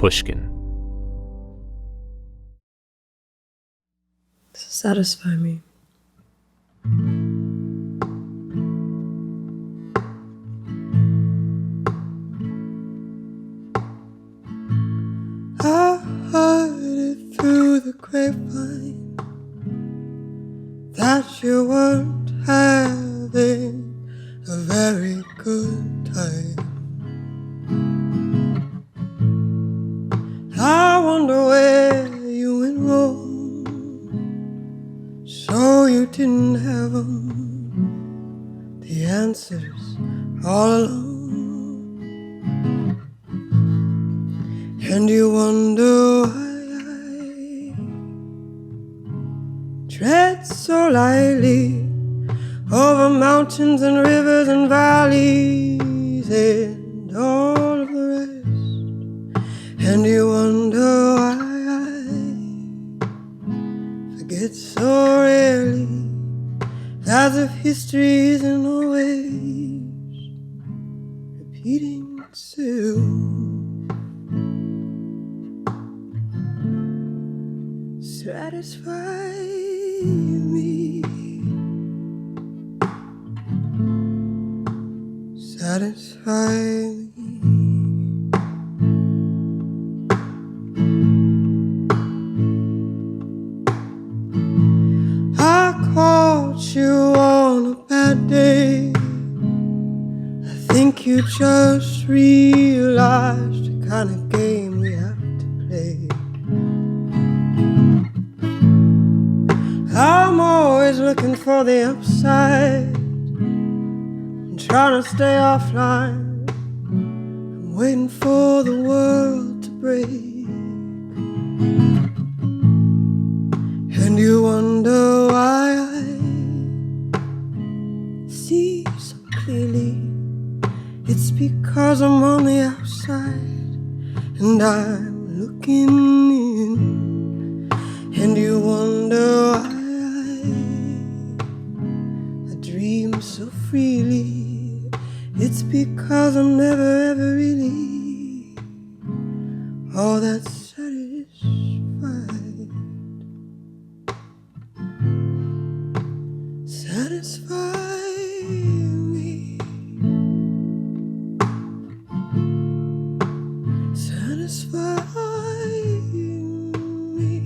Pushkin. Satisfy me. I heard it through the grapevine that you weren't having a very good time. I wonder where you went wrong, so you didn't have the answers all along. And you wonder why I tread so lightly over mountains and rivers and valleys and all of the rest. And you wonder why I forget so rarely, as if history isn't always repeating itself. Satisfy me, satisfy me. I caught you on a bad day. I think you just realized the kind of game we have to play. I'm always looking for the upside. I'm trying to stay offline. I'm waiting for the world to break. And you wonder why I see so clearly. It's because I'm on the outside and I'm looking in. And you wonder why I dream so freely. It's because I'm never ever really all that satisfied. Satisfy me. Satisfy me.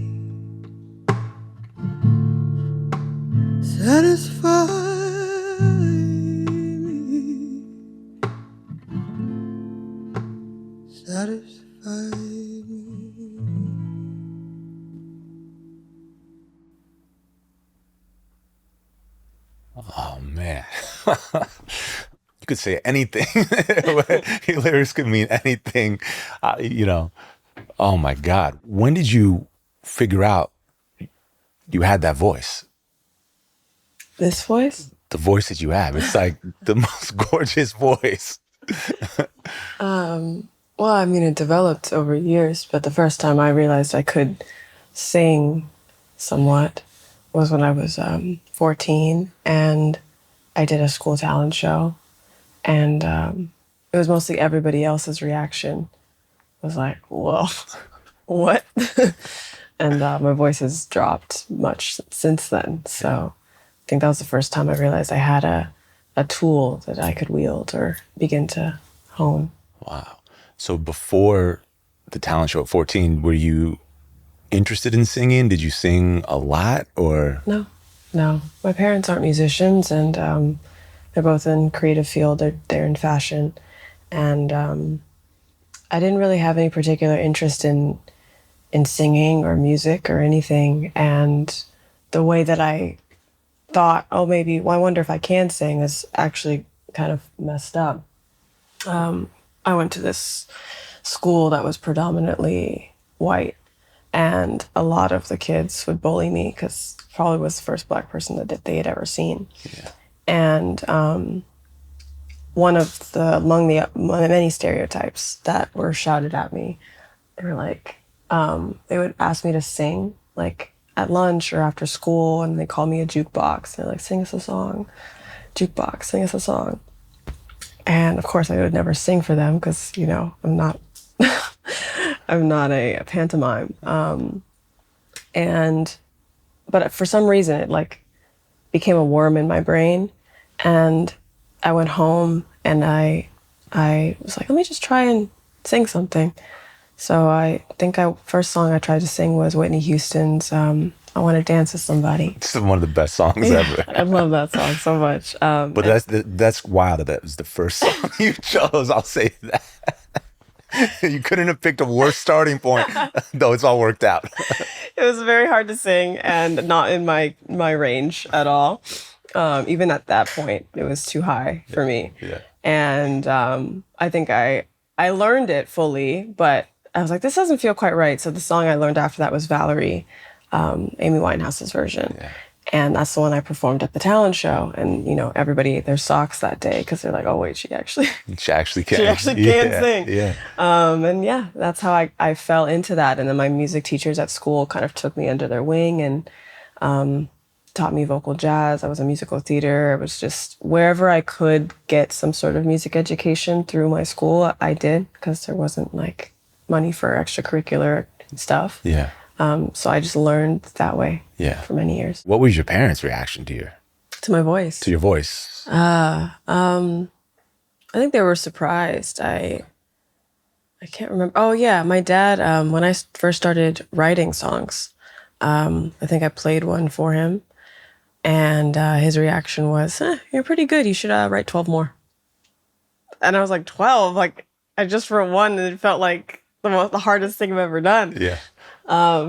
Satisfy me. Satisfy me. Oh, man. You could say anything. Your lyrics could mean anything. Oh, my God. When did you figure out you had that voice? This voice? The voice that you have. It's like the most gorgeous voice. Well, I mean, it developed over years, but the first time I realized I could sing somewhat was when I was 14, and I did a school talent show, and it was mostly everybody else's reaction. I was like, whoa, what? And my voice has dropped much since then, so I think that was the first time I realized I had a tool that I could wield or begin to hone. Wow. So before the talent show at 14, were you interested in singing? Did you sing a lot or? No. My parents aren't musicians, and they're both in creative field. They're in fashion. And I didn't really have any particular interest in singing or music or anything. And the way that I thought, I wonder if I can sing, is actually kind of messed up. I went to this school that was predominantly white, and a lot of the kids would bully me because probably was the first Black person that they had ever seen. Yeah. And among the many stereotypes that were shouted at me, they were like, they would ask me to sing, like at lunch or after school, and they called me a jukebox. They're like, sing us a song. Jukebox, sing us a song. And of course I would never sing for them because, I'm not I'm not a pantomime. But for some reason, it like became a worm in my brain, and I went home and I was like, let me just try and sing something. So I think first song I tried to sing was Whitney Houston's I Want to Dance with Somebody. It's one of the best songs ever. I love that song so much. But that's wild that was the first song you chose. I'll say that. You couldn't have picked a worse starting point, though it's all worked out. It was very hard to sing and not in my range at all. Even at that point, it was too high for me. Yeah. And I think I learned it fully, but I was like, this doesn't feel quite right. So the song I learned after that was Valerie, Amy Winehouse's version. Yeah. And that's the one I performed at the talent show. And, you know, everybody ate their socks that day because they're like, oh, wait, she actually can. She actually can sing. Yeah. And yeah, that's how I fell into that. And then my music teachers at school kind of took me under their wing and taught me vocal jazz. I was in musical theater. It was just wherever I could get some sort of music education through my school, I did, because there wasn't like money for extracurricular stuff. Yeah. So I just learned that way. Yeah. For many years. What was your parents' reaction to my voice? To your voice? I think they were surprised. I can't remember. Oh yeah, my dad. When I first started writing songs, I think I played one for him, and his reaction was, "You're pretty good. You should write 12 more." And I was like, 12? Like I just wrote one, and it felt like the hardest thing I've ever done. Yeah.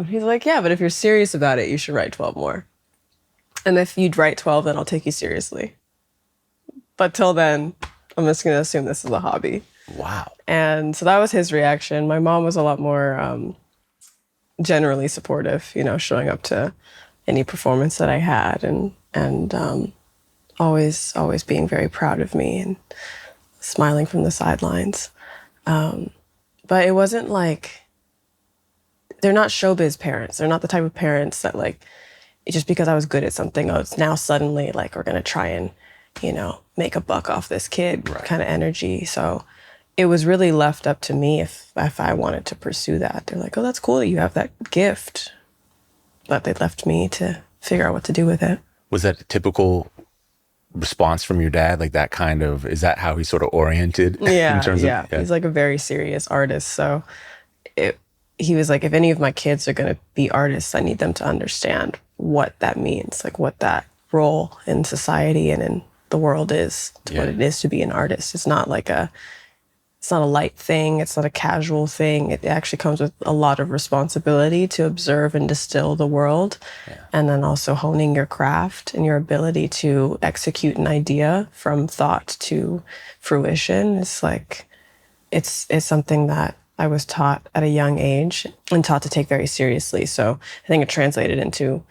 He's like, yeah, but if you're serious about it, you should write 12 more. And if you'd write 12, then I'll take you seriously. But till then, I'm just going to assume this is a hobby. Wow. And so that was his reaction. My mom was a lot more generally supportive, you know, showing up to any performance that I had and always being very proud of me and smiling from the sidelines. But it wasn't like, they're not showbiz parents. They're not the type of parents that like, just because I was good at something, oh, it's now suddenly like, we're going to try and, you know, make a buck off this kid kind of energy. So it was really left up to me if I wanted to pursue that. They're like, oh, that's cool that you have that gift. But they left me to figure out what to do with it. Was that a typical response from your dad? Like that kind of, is that how he sort of oriented? Yeah, in terms yeah. Of, He's like a very serious artist. So he was like, if any of my kids are going to be artists, I need them to understand what that means, like what that role in society and in the world is, what it is to be an artist. It's not a light thing. It's not a casual thing. It actually comes with a lot of responsibility to observe and distill the world. Yeah. And then also honing your craft and your ability to execute an idea from thought to fruition. It's like, it's something that I was taught at a young age and taught to take very seriously. So I think it translated into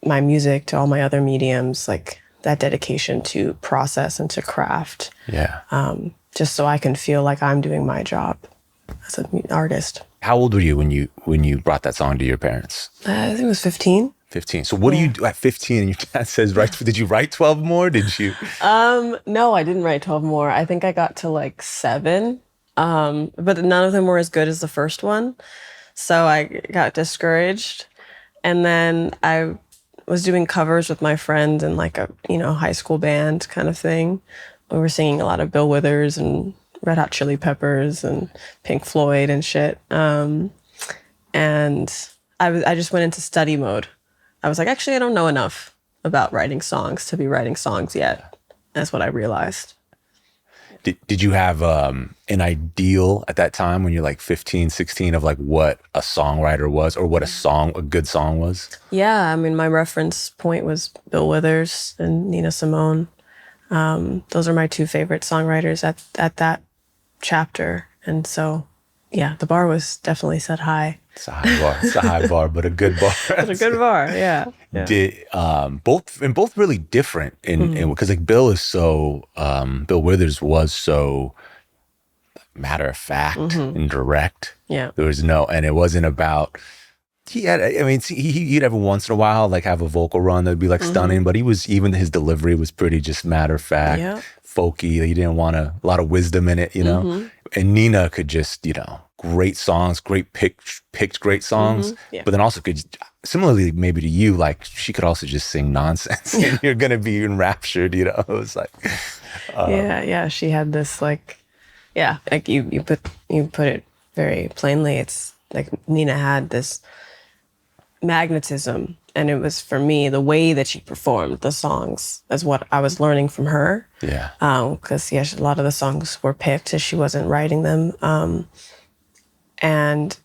my music, to all my other mediums, like that dedication to process and to craft. Yeah. Just so I can feel like I'm doing my job as an artist. How old were you when you brought that song to your parents? I think it was 15. 15. So what do you do at 15? And your dad says, did you write 12 more? Did you? No, I didn't write 12 more. I think I got to like 7. But none of them were as good as the first one. So I got discouraged. And then I was doing covers with my friends in like a, high school band kind of thing. We were singing a lot of Bill Withers and Red Hot Chili Peppers and Pink Floyd and shit. And I just went into study mode. I was like, actually, I don't know enough about writing songs to be writing songs yet. That's what I realized. Did you have an ideal at that time when you're like 15, 16 of like what a songwriter was or what a good song was? Yeah, I mean, my reference point was Bill Withers and Nina Simone. Those are my 2 favorite songwriters at that chapter. And so, yeah, the bar was definitely set high. It's a high bar. It's a high bar, but a good bar. It's a good bar, yeah. Did both really different in because like Bill Withers was so matter of fact and direct. Yeah. There was and it wasn't about he'd every once in a while like have a vocal run that'd be like stunning, but even his delivery was pretty just matter of fact, folky. He didn't want a lot of wisdom in it, And Nina could just, great songs, picked great songs, Yeah. but then also could, similarly maybe to you, like she could also just sing nonsense and you're gonna be enraptured, you know. It's like Yeah. She had this like, yeah, like you put it very plainly. It's like Nina had this magnetism, and it was, for me, the way that she performed the songs is what I was learning from her. Yeah. Because a lot of the songs were picked as she wasn't writing them, and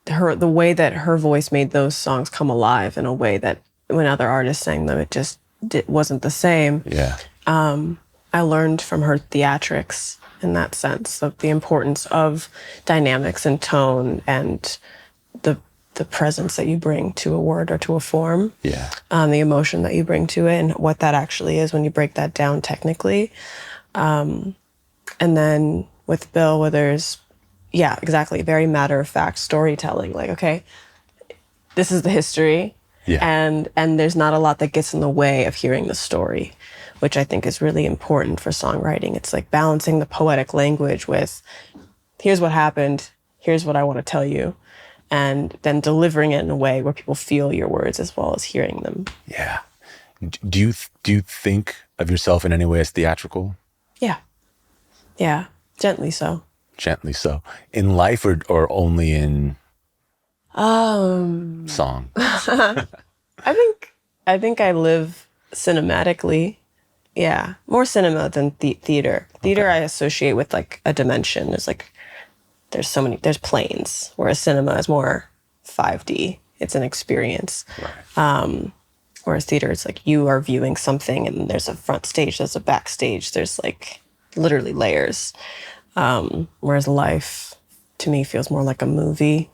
the way that her voice made those songs come alive in a way that when other artists sang them, it just wasn't the same. Yeah. I learned from her theatrics in that sense, of the importance of dynamics and tone and the presence that you bring to a word or to a form. Yeah. The emotion that you bring to it and what that actually is when you break that down technically. And then with Bill, where there's, yeah, exactly, very matter-of-fact storytelling. Like, okay, this is the history, Yeah. and there's not a lot that gets in the way of hearing the story, which I think is really important for songwriting. It's like balancing the poetic language with, here's what happened, here's what I want to tell you, and then delivering it in a way where people feel your words as well as hearing them. Yeah. Do you think of yourself in any way as theatrical? Yeah, gently so. Gently so. In life or only in song? I think I live cinematically. Yeah, more cinema than theater. Theater I associate with like a dimension. There's planes, whereas cinema is more 5D. It's an experience. Right. Whereas theater, it's like you are viewing something and there's a front stage, there's a backstage, there's like literally layers. Whereas life, to me, feels more like a movie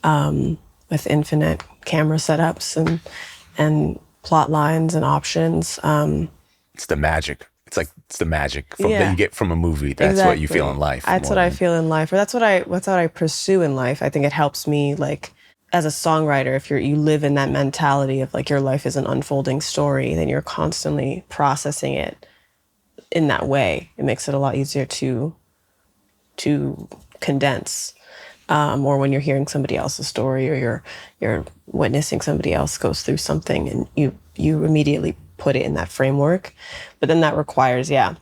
with infinite camera setups and plot lines and options. It's the magic. It's the magic that you get from a movie. That's Exactly. what you feel in life. That's what I feel in life, or that's what I pursue in life. I think it helps me, like, as a songwriter, if you live in that mentality of like your life is an unfolding story, then you're constantly processing it in that way. It makes it a lot easier to condense. Or when you're hearing somebody else's story, or you're witnessing somebody else goes through something, and you immediately put it in that framework. But then that requires, a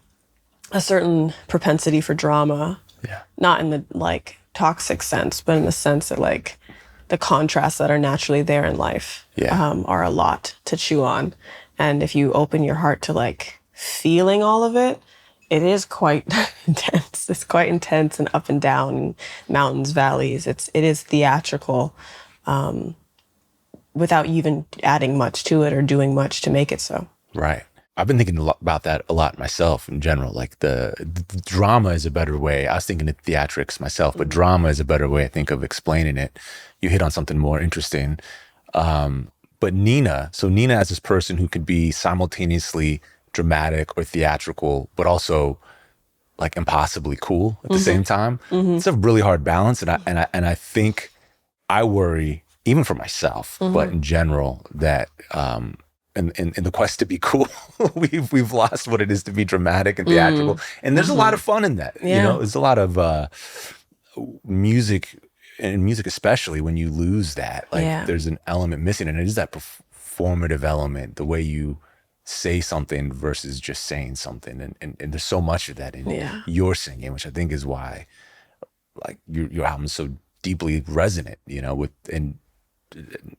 certain propensity for drama. Yeah. Not in the like toxic sense, but in the sense that like the contrasts that are naturally there in life are a lot to chew on. And if you open your heart to like feeling all of it, it is quite intense. It's quite intense and up and down, and mountains, valleys. It is theatrical, without even adding much to it or doing much to make it so. Right. I've been thinking about that a lot myself in general. Like the drama is a better way. I was thinking of theatrics myself, but drama is a better way, I think, of explaining it. You hit on something more interesting. But Nina as this person who could be simultaneously dramatic or theatrical, but also like impossibly cool at the same time. It's a really hard balance. And I think I worry, even for myself, but in general, that in the quest to be cool, we've lost what it is to be dramatic and theatrical. And there's a lot of fun in that. Yeah. You know, there's a lot of music, and music especially, when you lose that, like there's an element missing, and it is that performative element, the way you say something versus just saying something. And there's so much of that in your singing, which I think is why like your album is so deeply resonant, you know, and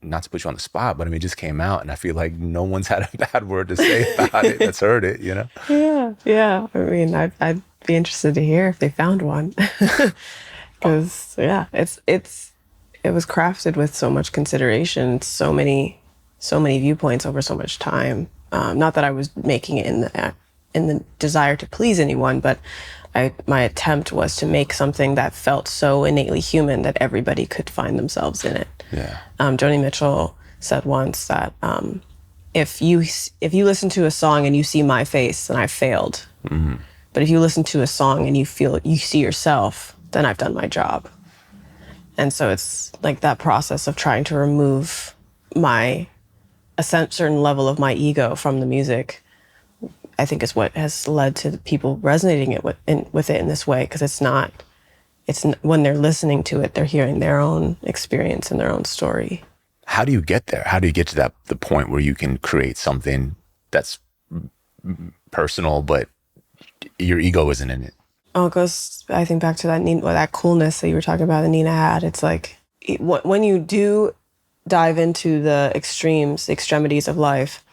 not to put you on the spot, but I mean, it just came out, and I feel like no one's had a bad word to say about it that's heard it, you know? Yeah. I mean, I'd be interested to hear if they found one. Because, it was crafted with so much consideration, so many viewpoints over so much time. Not that I was making it in the desire to please anyone, but my attempt was to make something that felt so innately human that everybody could find themselves in it. Yeah. Joni Mitchell said once that if you listen to a song and you see my face, then I failed. Mm-hmm. But if you listen to a song and you see yourself, then I've done my job. And so it's like that process of trying to remove a certain level of my ego from the music, I think, is what has led to people resonating with it in this way, because it's not when they're listening to it, they're hearing their own experience and their own story. How do you get there? How do you get to the point where you can create something that's personal, but your ego isn't in it? Oh, it goes, I think, back to that coolness that you were talking about that Nina had. It's like when you do dive into the extremities of life,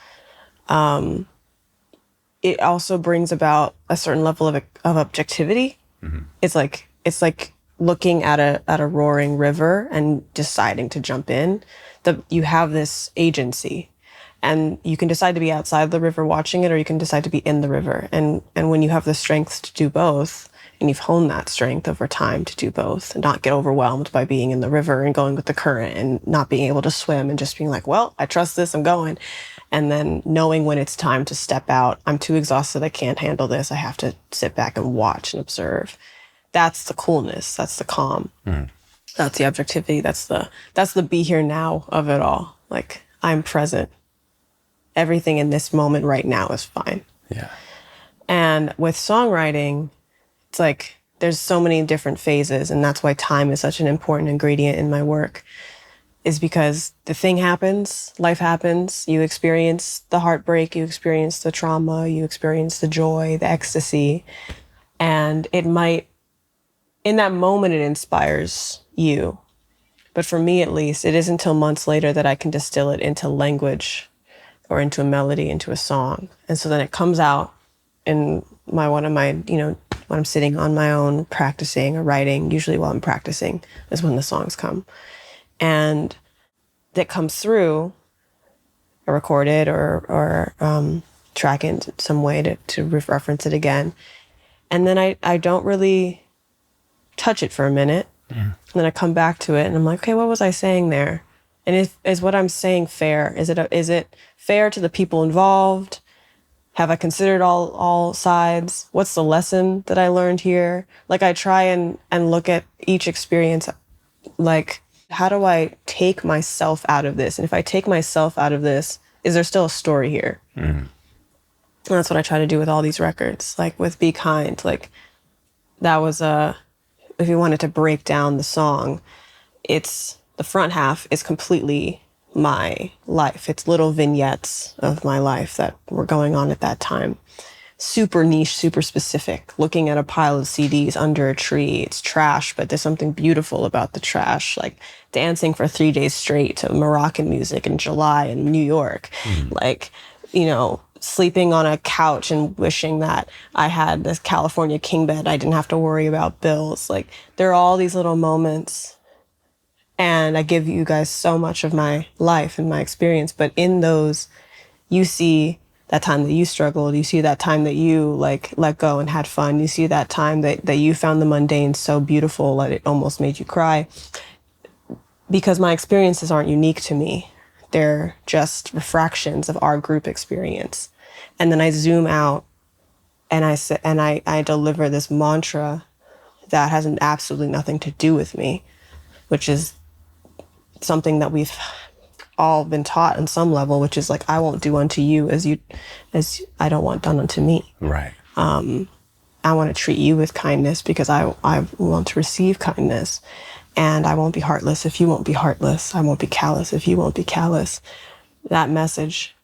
it also brings about a certain level of objectivity. Mm-hmm. It's like looking at a roaring river and deciding to jump in. You have this agency, and you can decide to be outside the river watching it, or you can decide to be in the river. And when you have the strength to do both, and you've honed that strength over time to do both and not get overwhelmed by being in the river and going with the current and not being able to swim and just being like, well, I trust this, I'm going. And then knowing when it's time to step out. I'm too exhausted, I can't handle this. I have to sit back and watch and observe. That's the coolness. That's the calm. Mm. That's the objectivity. That's the be here now of it all. Like, I'm present. Everything in this moment right now is fine. Yeah. And with songwriting, it's like there's so many different phases, and that's why time is such an important ingredient in my work, is because the thing happens, life happens, you experience the heartbreak, you experience the trauma, you experience the joy, the ecstasy, and it might, in that moment, it inspires you. But for me, at least, it isn't until months later that I can distill it into language or into a melody, into a song. And so then it comes out in when I'm sitting on my own practicing or writing, usually while I'm practicing is when the songs come. And that comes through, or record it or track it in some way to reference it again. And then I don't really touch it for a minute. Mm. And then I come back to it and I'm like, okay, what was I saying there? And is what I'm saying fair? Is it fair to the people involved? Have I considered all sides? What's the lesson that I learned here? Like, I try and look at each experience, like, how do I take myself out of this? And if I take myself out of this, is there still a story here? Mm. And that's what I try to do with all these records. Like with Be Kind, like that was if you wanted to break down the song, it's the front half is completely my life. It's little vignettes of my life that were going on at that time. Super niche, super specific, looking at a pile of CDs under a tree. It's trash, but there's something beautiful about the trash, like dancing for 3 days straight to Moroccan music in July in New York. Like, sleeping on a couch and wishing that I had this California king bed. I didn't have to worry about bills. Like, there are all these little moments. And I give you guys so much of my life and my experience. But in those, you see that time that you struggled. You see that time that you let go and had fun. You see that time that you found the mundane so beautiful that it almost made you cry. Because my experiences aren't unique to me. They're just refractions of our group experience. And then I zoom out and I deliver this mantra that has absolutely nothing to do with me, which is something that we've all been taught on some level, which is like, I won't do unto you as I don't want done unto me. Right. I want to treat you with kindness because I want to receive kindness. And I won't be heartless if you won't be heartless. I won't be callous if you won't be callous. That message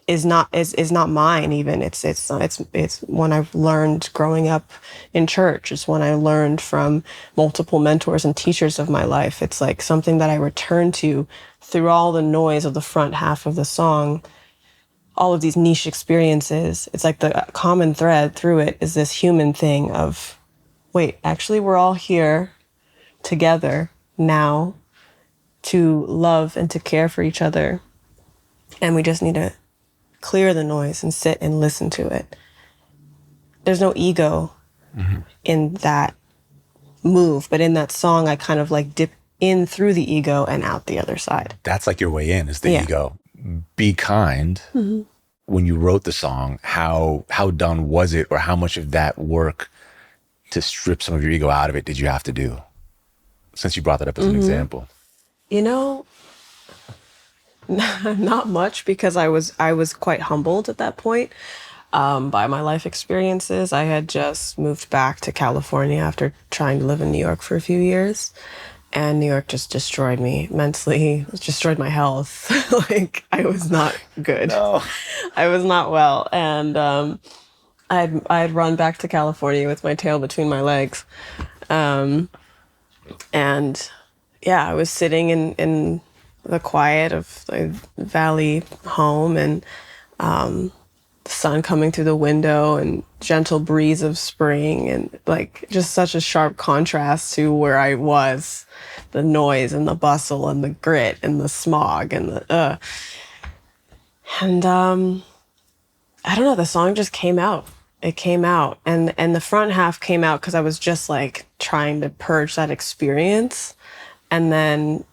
is not mine even. It's one I've learned growing up in church. It's one I learned from multiple mentors and teachers of my life. It's like something that I return to through all the noise of the front half of the song, all of these niche experiences. It's like the common thread through it is this human thing of, wait, actually we're all here together now to love and to care for each other. And we just need to clear the noise and sit and listen to it. There's no ego in that move, but in that song, I kind of like dip in through the ego and out the other side. That's like your way in, is the ego. Be Kind. Mm-hmm. When you wrote the song, how done was it, or how much of that work to strip some of your ego out of it did you have to do? Since you brought that up as an example. Not much, because I was quite humbled at that point. by my life experiences. I had just moved back to California after trying to live in New York for a few years. And New York just destroyed me mentally, it destroyed my health. Like, I was not good. No. I was not well. And I'd run back to California with my tail between my legs. And yeah, I was sitting in the quiet of the valley home, and the sun coming through the window and gentle breeze of spring, and like just such a sharp contrast to where I was, the noise and the bustle and the grit and the smog and the and I don't know, the song just came out. It came out, and the front half came out because I was just like trying to purge that experience, and then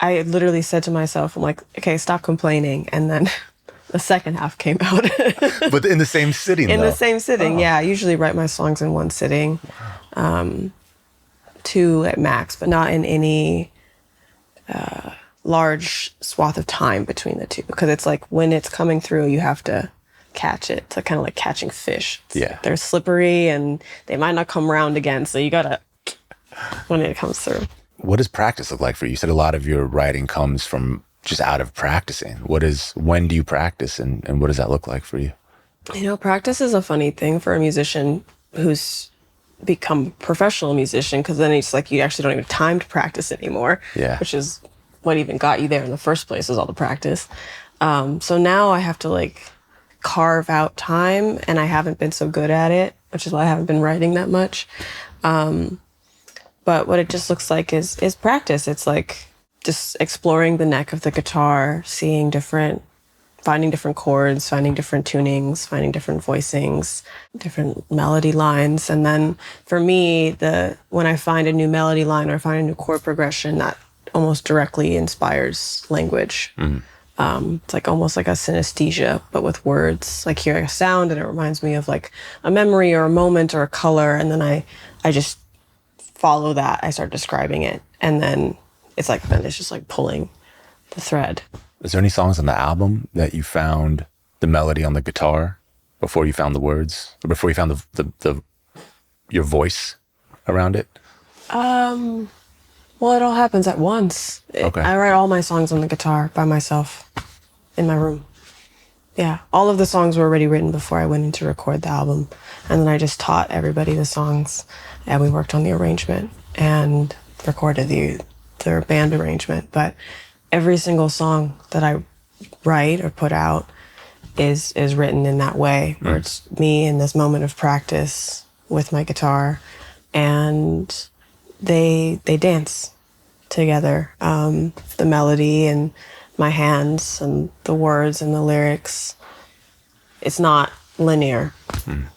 I literally said to myself, I'm like, okay, stop complaining, and then the second half came out. But in the same sitting, in though. the same sitting, yeah. I usually write my songs in one sitting, two at max, but not in any large swath of time between the two, because it's like when it's coming through, you have to catch it. It's like, kind of like catching fish. Like they're slippery and they might not come around again, so you gotta when it comes through. What does practice look like for you? You said a lot of your writing comes from just out of practicing. When do you practice, and what does that look like for you? You know, practice is a funny thing for a musician who's become a professional musician, because then it's like you actually don't even have time to practice anymore. Yeah. Which is what even got you there in the first place, is all the practice. So now I have to like carve out time, and I haven't been so good at it, which is why I haven't been writing that much. But what it just looks like is practice. It's like just exploring the neck of the guitar, finding different chords, finding different tunings, finding different voicings, different melody lines. And then for me, when I find a new melody line or find a new chord progression, that almost directly inspires language. It's like almost like a synesthesia, but with words. Like, hear a sound and it reminds me of like a memory or a moment or a color, and then I just follow that. I start describing it, and then it's just like pulling the thread. Is there any songs on the album that you found the melody on the guitar before you found the words, or before you found your voice around it? Well, it all happens at once. Okay. I write all my songs on the guitar by myself in my room. Yeah, all of the songs were already written before I went in to record the album, and then I just taught everybody the songs, and we worked on the arrangement and recorded the band arrangement. But every single song that I write or put out is written in that way, where it's me in this moment of practice with my guitar, and they dance together. The melody and my hands and the words and the lyrics. It's not linear,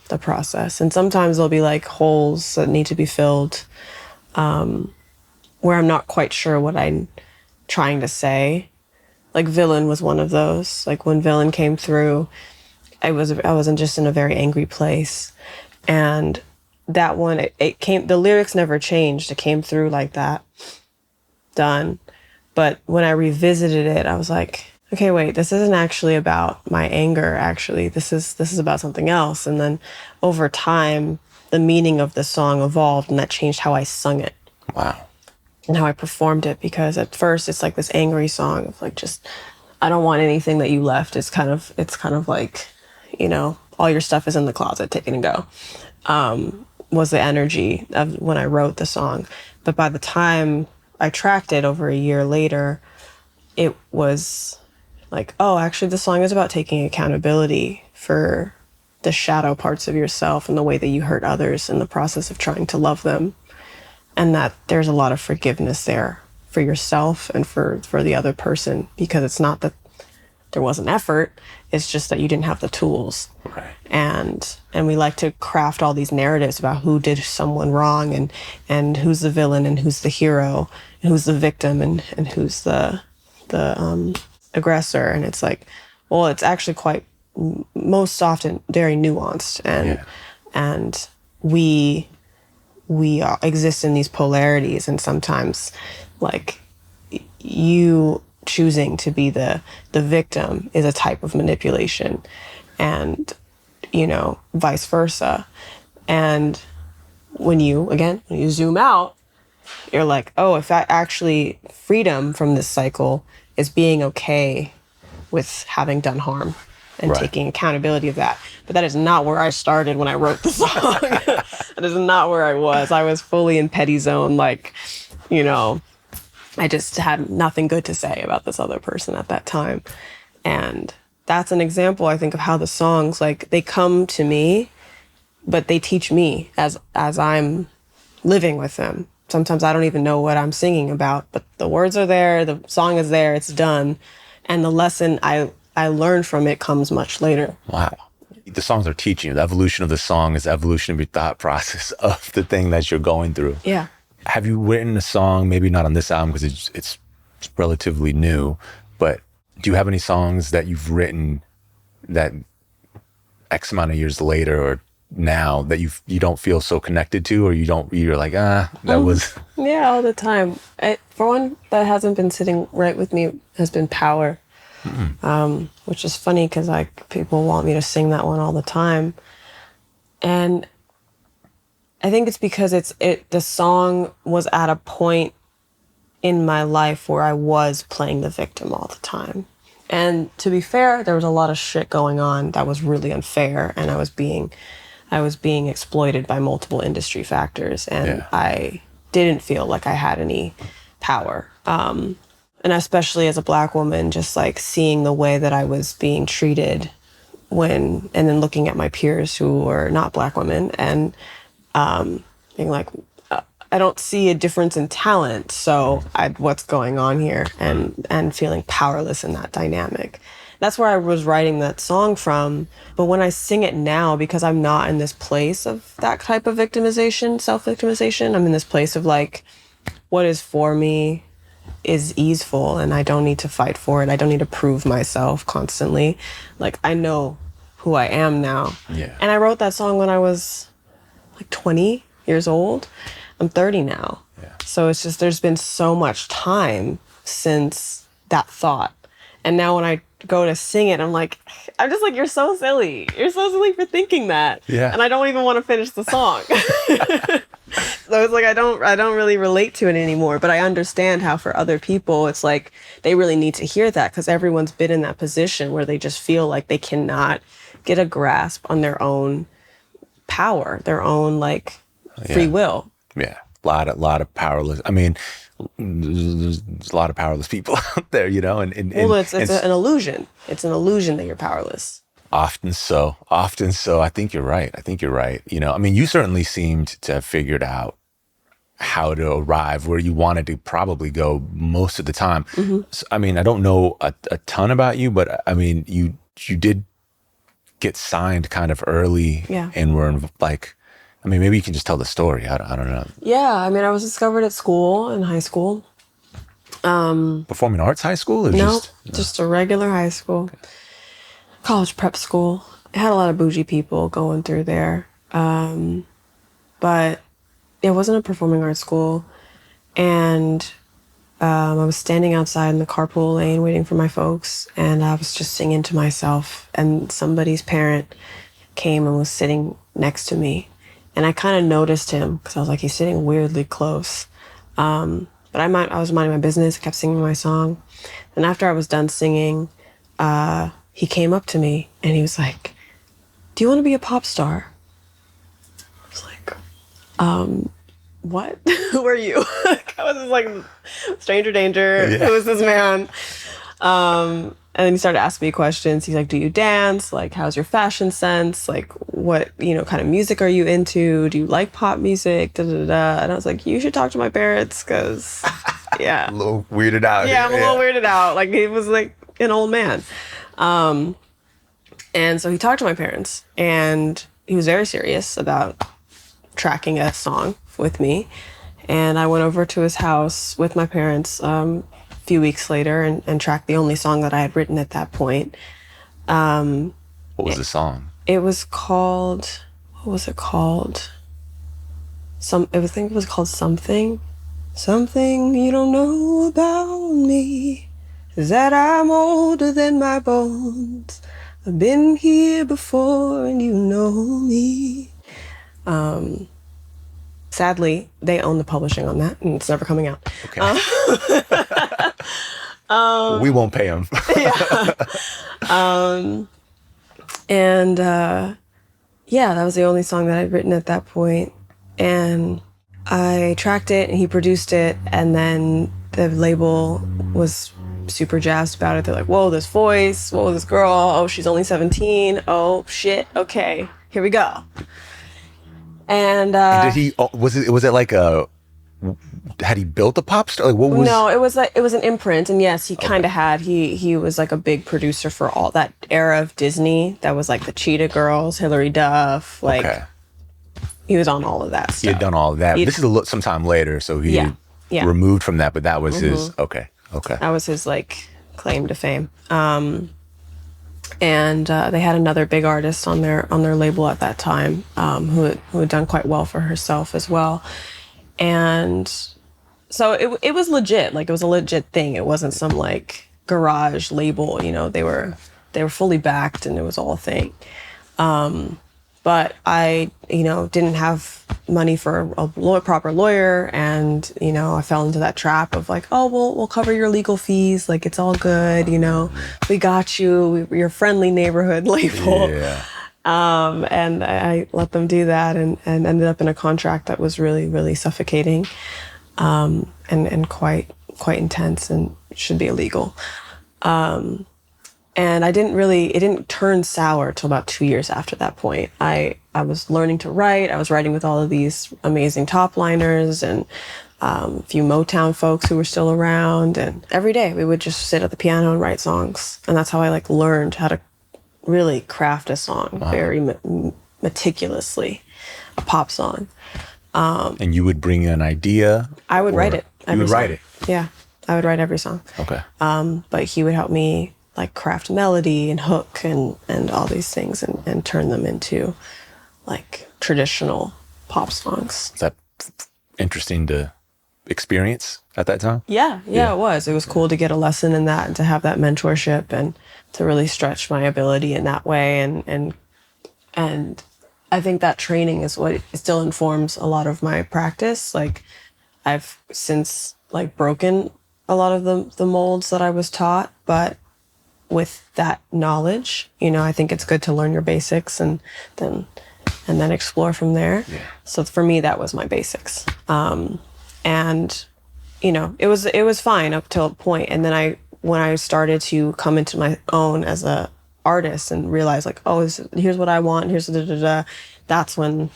the process. And sometimes there'll be like holes that need to be filled, where I'm not quite sure what I'm trying to say. Like Villain was one of those. Like when Villain came through, I wasn't just in a very angry place. And that one, the lyrics never changed. It came through like that. Done. But when I revisited it, I was like, okay, wait, this isn't actually about my anger, actually. This is about something else. And then over time, the meaning of the song evolved, and that changed how I sung it. Wow. And how I performed it, because at first it's like this angry song of like, just, I don't want anything that you left. It's kind of like, you know, all your stuff is in the closet, take it and go. Was the energy of when I wrote the song. But by the time I tracked it over a year later, it was like, oh, actually the song is about taking accountability for the shadow parts of yourself and the way that you hurt others in the process of trying to love them. And that there's a lot of forgiveness there for yourself and for the other person, because it's not that there wasn't effort, it's just that you didn't have the tools. Right. And we like to craft all these narratives about who did someone wrong, and who's the villain and who's the hero, and who's the victim and who's the aggressor. And it's like, well, it's actually quite most often very nuanced, and we exist in these polarities, and sometimes like you choosing to be the victim is a type of manipulation, and, you know, vice versa. And when you zoom out, you're like, oh, if that actually freedom from this cycle is being okay with having done harm and Right. taking accountability of that. But that is not where I started when I wrote the song. That is not where I was. I was fully in petty zone, like, you know, I just had nothing good to say about this other person at that time. And that's an example, I think, of how the songs, like, they come to me, but they teach me as I'm living with them. Sometimes I don't even know what I'm singing about, but the words are there, the song is there, it's done. And the lesson I learned from it comes much later. Wow. The songs are teaching you. The evolution of the song is the evolution of your thought process of the thing that you're going through. Yeah. Have you written a song, maybe not on this album because it's relatively new, but do you have any songs that you've written that X amount of years later or now that you don't feel so connected to, or you're like, that was... Yeah, all the time. For one that hasn't been sitting right with me has been Power, which is funny because like people want me to sing that one all the time. And I think it's because the song was at a point in my life where I was playing the victim all the time. And to be fair, there was a lot of shit going on that was really unfair, and I was being exploited by multiple industry factors, and I didn't feel like I had any power. And especially as a Black woman, just like seeing the way that I was being treated and then looking at my peers who were not Black women and being like, I don't see a difference in talent, so what's going on here? And feeling powerless in that dynamic. That's where I was writing that song from. But when I sing it now, because I'm not in this place of that type of victimization, self-victimization, I'm in this place of like, what is for me is easeful and I don't need to fight for it. I don't need to prove myself constantly. Like, I know who I am now. Yeah. And I wrote that song when I was like 20 years old. I'm 30 now. Yeah. So it's just, there's been so much time since that thought. And now when I go to sing it, I'm just like, you're so silly. You're so silly for thinking that. Yeah. And I don't even want to finish the song. So it's like, I don't really relate to it anymore, but I understand how for other people, it's like, they really need to hear that because everyone's been in that position where they just feel like they cannot get a grasp on their own power, their own like free will. Yeah. A lot of powerless. I mean, there's a lot of powerless people out there, you know, Well, it's an illusion. It's an illusion that you're powerless. Often so. I think you're right. You know, I mean, you certainly seemed to have figured out how to arrive where you wanted to probably go most of the time. Mm-hmm. So, I mean, I don't know a ton about you, but I mean, you did get signed kind of early. Yeah. And were like, I mean, maybe you can just tell the story. I don't know. Yeah, I mean, I was discovered at school, in high school. Performing arts high school? Or No, just a regular high school. Okay. College prep school. It had a lot of bougie people going through there. But it wasn't a performing arts school. And I was standing outside in the carpool lane waiting for my folks, and I was just singing to myself. And somebody's parent came and was sitting next to me. And I kind of noticed him because I was like, he's sitting weirdly close. But I was minding my business. I kept singing my song. And after I was done singing, he came up to me and he was like, do you want to be a pop star? I was like, what? Who are you? I was just like, stranger danger. Yeah. Who is this man? And then he started asking me questions. He's like, do you dance? Like, how's your fashion sense? Like, what, kind of music are you into? Do you like pop music? Da, da, da. And I was like, you should talk to my parents because, yeah. A little weirded out. Yeah, I'm a little weirded out. Like, he was like an old man. And so he talked to my parents, and he was very serious about tracking a song with me. And I went over to his house with my parents few weeks later and tracked the only song that I had written at that point. What was the song? It was called, what was it called? I think it was called Something. Something you don't know about me is that I'm older than my bones. I've been here before and you know me. Sadly, they own the publishing on that, and it's never coming out. Okay. We won't pay them. And yeah, that was the only song that I'd written at that point. And I tracked it, and he produced it, and then the label was super jazzed about it. They're like, whoa, this voice, whoa, this girl, oh, she's only 17. Oh, shit, okay, here we go. And did he? Was it like a? Had he built a pop star? Like, what was? No, it was an imprint, and yes, he kind of had. He was like a big producer for all that era of Disney. That was like the Cheetah Girls, Hilary Duff. Like, he was on all of that stuff. He had done all of that. This is sometime later, so he removed from that. But that was his. Okay. That was his like claim to fame. And they had another big artist on their label at that time, who had done quite well for herself as well. And so it was legit. Like, it was a legit thing. It wasn't some like garage label. You know, they were fully backed, and it was all a thing. But I, didn't have money for a proper lawyer, and I fell into that trap of like, oh, we'll cover your legal fees. Like, it's all good. We got you. We're a friendly neighborhood label. Yeah. And I let them do that, and ended up in a contract that was really, really suffocating, and quite intense, and should be illegal. And it didn't turn sour till about 2 years after that point. I was learning to write. I was writing with all of these amazing top liners and a few Motown folks who were still around. And every day we would just sit at the piano and write songs. And that's how I like learned how to really craft a song very meticulously, a pop song. And you would bring an idea? I would write it. You would write it? Yeah, I would write every song. Okay. But he would help me like craft melody and hook and all these things and turn them into like traditional pop songs. Is that interesting to experience at that time? Yeah, it was. It was cool to get a lesson in that and to have that mentorship and to really stretch my ability in that way. And I think that training is what still informs a lot of my practice. Like, I've since like broken a lot of the molds that I was taught, but with that knowledge, I think it's good to learn your basics and then explore from there. Yeah. So for me, that was my basics. And it was fine up till a point. And then when I started to come into my own as a artist and realize like, oh, here's what I want, here's that's when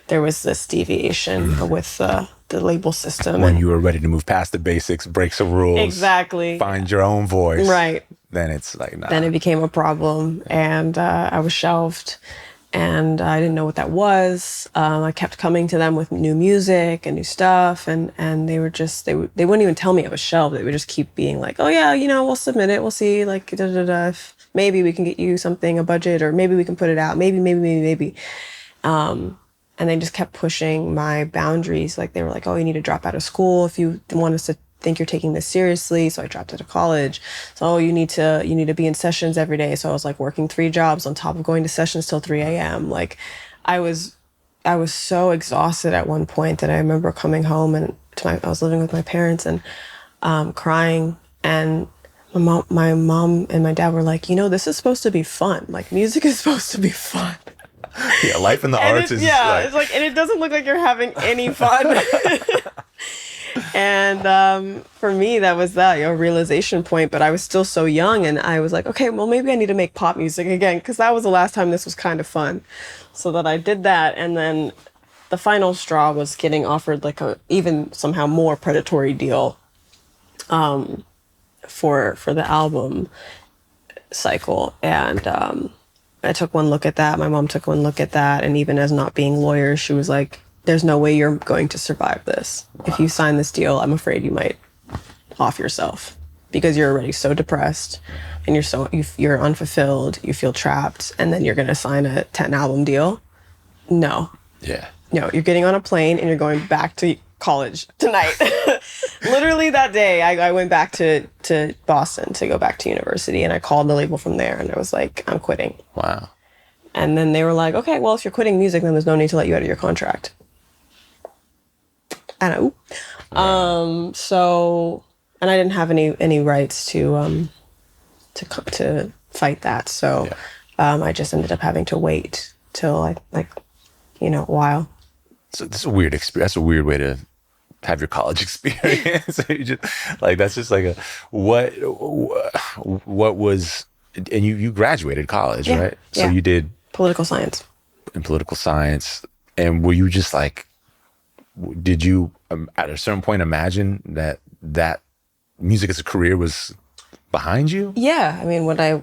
there was this deviation with the label system. When you were ready to move past the basics, break some rules. Exactly. Find your own voice. Right. Then it's like, nah. Then it became a problem, and I was shelved, and I didn't know what that was. I kept coming to them with new music and new stuff, and they were just, they wouldn't even tell me I was shelved. They would just keep being like, oh yeah, we'll submit it. We'll see, like, if maybe we can get you something, a budget, or maybe we can put it out. Maybe. And they just kept pushing my boundaries. Like, they were like, oh, you need to drop out of school if you want us to think you're taking this seriously. So I dropped out of college. So you need to be in sessions every day. So I was like working 3 jobs on top of going to sessions till 3 a.m. Like, I was so exhausted at one point that I remember coming home and I was living with my parents and crying, and my mom and my dad were like, this is supposed to be fun. Like, music is supposed to be fun. Yeah, life in the arts is it's like, and it doesn't look like you're having any fun. And for me, that was a realization point. But I was still so young, and I was like, okay, well, maybe I need to make pop music again, because that was the last time this was kind of fun. So that I did that, and then the final straw was getting offered like a even somehow more predatory deal for the album cycle. And I took one look at that. My mom took one look at that. And even as not being lawyers, she was like, there's no way you're going to survive this. If you sign this deal, I'm afraid you might off yourself, because you're already so depressed and you're unfulfilled, you feel trapped, and then you're going to sign a 10 album deal. No. Yeah. No, you're getting on a plane and you're going back to college tonight. Literally that day, I went back to Boston to go back to university, and I called the label from there, and I was like, I'm quitting. Wow. And then they were like, okay, well, if you're quitting music, then there's no need to let you out of your contract. And and I didn't have any rights to fight that. So I just ended up having to wait till a while. So this is a weird experience. That's a weird way to have your college experience. You just, that's just like what was, and you graduated college, right? So you did political science. In political science. And were you just like, did you at a certain point imagine that music as a career was behind you? Yeah. I mean, when I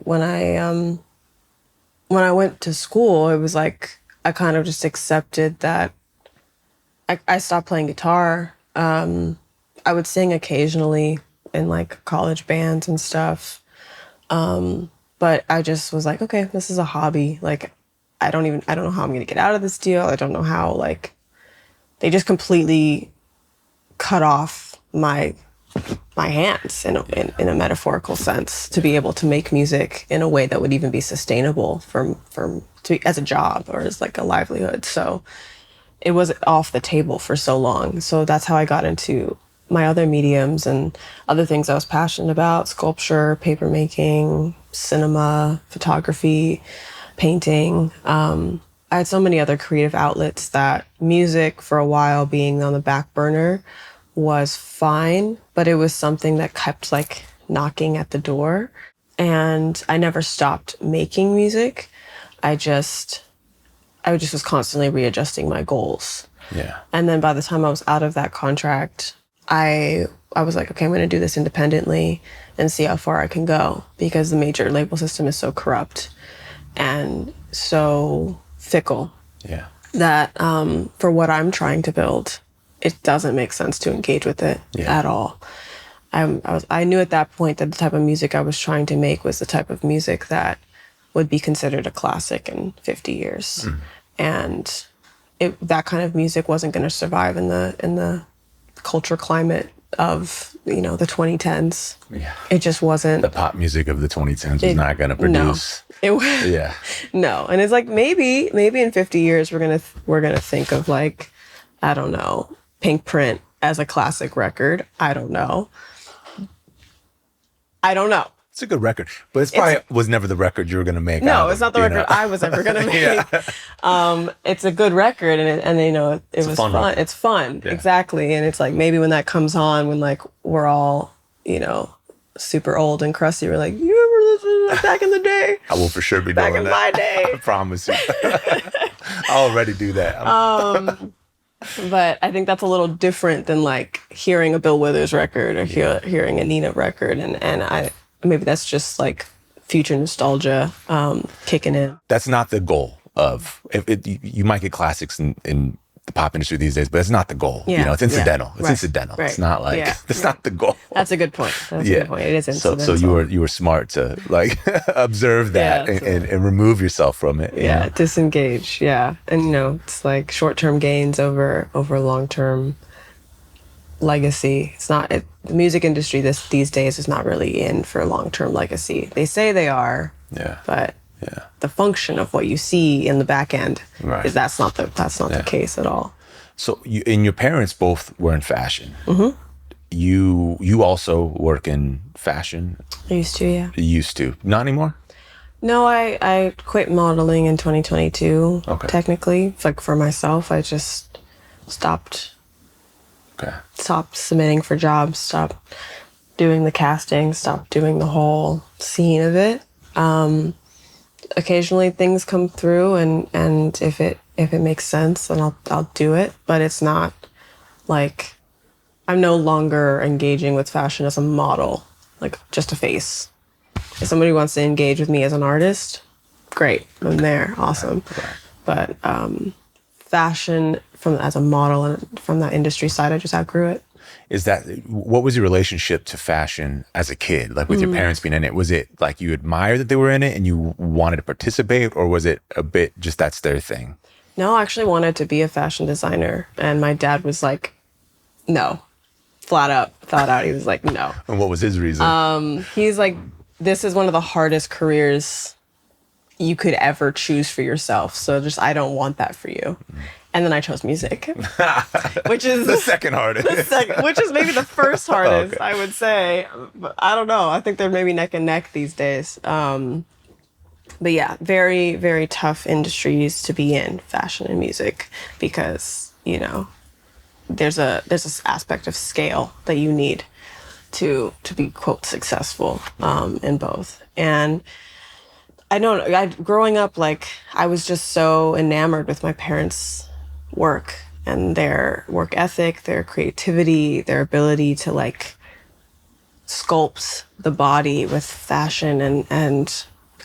went to school, it was like, I kind of just accepted that I stopped playing guitar. I would sing occasionally in like college bands and stuff. But I just was like, okay, this is a hobby. Like, I don't know how I'm going to get out of this deal. I don't know how, like, they just completely cut off my hands in a metaphorical sense to be able to make music in a way that would even be sustainable as a job or as like a livelihood. So it was off the table for so long. So that's how I got into my other mediums and other things I was passionate about: sculpture, paper making, cinema, photography, painting. I had so many other creative outlets that music, for a while being on the back burner, was fine, but it was something that kept like knocking at the door. And I never stopped making music. I just was constantly readjusting my goals. Yeah. And then by the time I was out of that contract, I was like, okay, I'm going to do this independently and see how far I can go, because the major label system is so corrupt and so fickle. Yeah. That for what I'm trying to build, it doesn't make sense to engage with it at all. I knew at that point that the type of music I was trying to make was the type of music that would be considered a classic in 50 years. And that kind of music wasn't going to survive in the culture climate of, the 2010s. Yeah. It just wasn't. The pop music of the 2010s was not going to produce. No. Yeah. No. And it's like, maybe in 50 years we're going to think of, like, I don't know, Pink Print as a classic record. I don't know. It's a good record, but it probably was never the record you were going to make. No, it's not the record I was ever going to make. It's a good record, and it was fun. It's fun, exactly. And it's like, maybe when that comes on, when like we're all super old and crusty, we're like, you remember this back in the day? I will for sure be doing that. Back in my day, I promise you. I'll already do that. But I think that's a little different than like hearing a Bill Withers record or hearing a Nina record, and maybe that's just like future nostalgia kicking in. That's not the goal of you might get classics in the pop industry these days, but it's not the goal. Yeah. It's incidental. Yeah. It's incidental. Right. It's not like it's not the goal. That's a good point. That's a good point. It is incidental. So you were smart to like observe that and remove yourself from it. Yeah, disengage. Yeah, and it's like short-term gains over long-term legacy. It's not. The music industry these days is not really in for long-term legacy. They say they are. Yeah. But the function of what you see in the back end is that's not the case at all. So your parents both were in fashion. Mm-hmm. You also work in fashion. I used to, yeah. You used to, not anymore. No, I quit modeling in 2022. Okay. Technically, like for myself, I just stopped. Okay. Stopped submitting for jobs. Stopped doing the casting. Stopped doing the whole scene of it. Occasionally things come through, and if it makes sense, then I'll do it. But it's not like I'm no longer engaging with fashion as a model, like just a face. If somebody wants to engage with me as an artist, great, I'm there, awesome. But fashion as a model and from that industry side, I just outgrew it. What was your relationship to fashion as a kid? Like with your parents being in it, was it like you admired that they were in it and you wanted to participate, or was it a bit just that's their thing? No, I actually wanted to be a fashion designer. And my dad was like No. Flat out, he was like, no. And what was his reason? He's like, this is one of the hardest careers you could ever choose for yourself. So just, I don't want that for you. And then I chose music, which is the second hardest. Which is maybe the first hardest, Okay. I would say. But I don't know. I think they're maybe neck and neck these days. But yeah, very, very tough industries to be in, fashion and music, because, you know, there's this aspect of scale that you need to be, quote, successful in both. And growing up, like, I was just so enamored with my parents' work and their work ethic, their creativity, their ability to, like, sculpt the body with fashion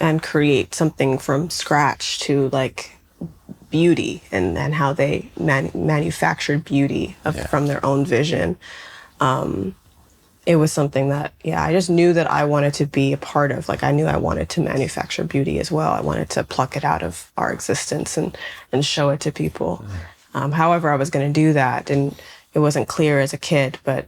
and create something from scratch to, like, beauty and how they manufactured beauty from their own vision. It was something that, I just knew that I wanted to be a part of. Like, I knew I wanted to manufacture beauty as well. I wanted to pluck it out of our existence and show it to people. However I was going to do that, and it wasn't clear as a kid, but